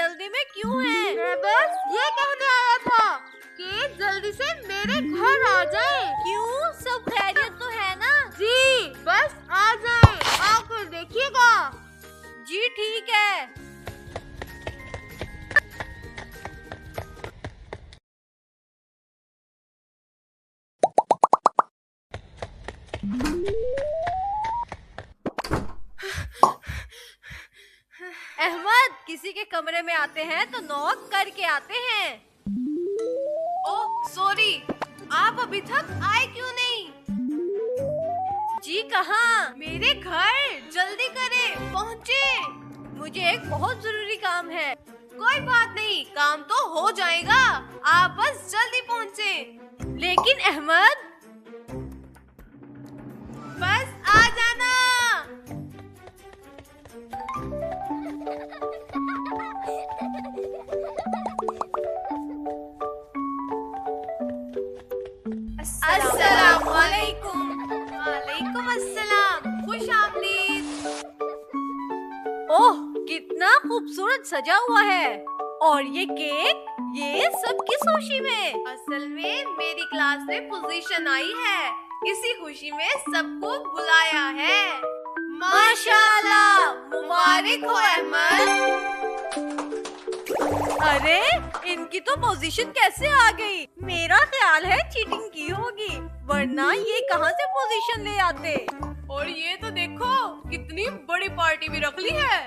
जल्दी में क्यों है? मैं बस ये कहने आया था कि जल्दी से मेरे घर आ जाए। क्यों, सब खैरियत तो है ना? जी बस आ जाए, आकर देखिएगा। जी ठीक है। अहमद, किसी के कमरे में आते हैं तो नॉक करके आते हैं। ओह सॉरी, आप अभी तक आए क्यों नहीं? जी कहाँ? मेरे घर, जल्दी करें, पहुँचे। मुझे एक बहुत जरूरी काम है। कोई बात नहीं, काम तो हो जाएगा, आप बस जल्दी पहुँचे। लेकिन अहमद, बस आ जाना। अस्सलामुअलैकुम। वालेकुम अस्सलाम, खुश आमदीद। ओह कितना खूबसूरत सजा हुआ है। और ये केक, ये सब किस खुशी में? असल में मेरी क्लास में पोजीशन आई है, इसी खुशी में सबको बुलाया है। माशाल्लाह, मुबारक हो अहमद। अरे इनकी तो पोजीशन कैसे आ गई? मेरा ख्याल है चीटिंग की होगी, वरना ये कहाँ से पोजीशन ले आते। और ये तो देखो कितनी बड़ी पार्टी भी रख ली है।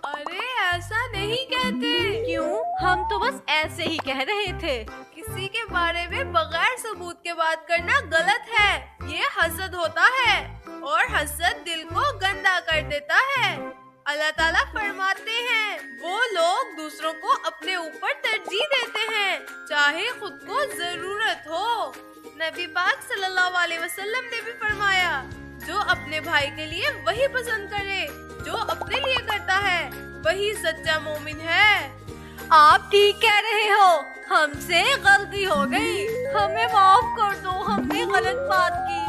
अरे ऐसा नहीं कहते। क्यों, हम तो बस ऐसे ही कह रहे थे। किसी के बारे में बगैर सबूत के बात करना गलत है, ये हसद होता है और हसद दिल को गंदा कर देता है। अल्लाह ताला फरमाते हैं, वो लोग दूसरों को अपने ऊपर तरजीह देते हैं, चाहे खुद को जरूरत हो। नबी पाक सल्लल्लाहु अलैहि वसल्लम ने भी फरमाया, जो अपने भाई के लिए वही पसंद करे जो अपने लिए करता है, वही सच्चा मोमिन है। आप ठीक कह रहे हो, हमसे गलती हो गई, हमें माफ कर दो, हमने गलत बात की।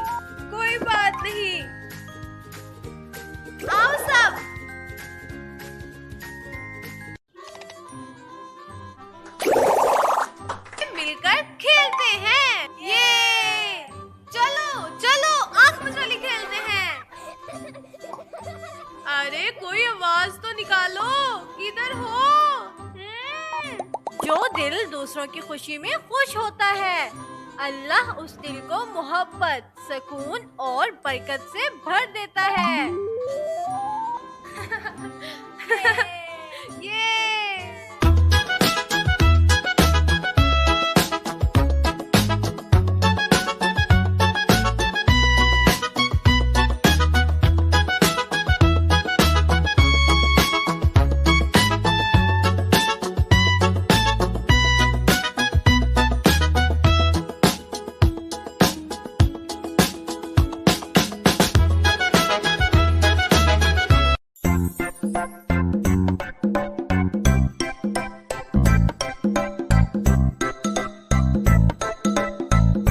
कोई बात नहीं, आओ सब। मिलकर खेलते हैं, ये चलो चलो आंख मचोली खेलते हैं। अरे कोई आवाज तो निकालो, किधर हो? जो दिल दूसरों की खुशी में खुश होता है, अल्लाह उस दिल को मोहब्बत, सुकून और बरकत से भर देता है।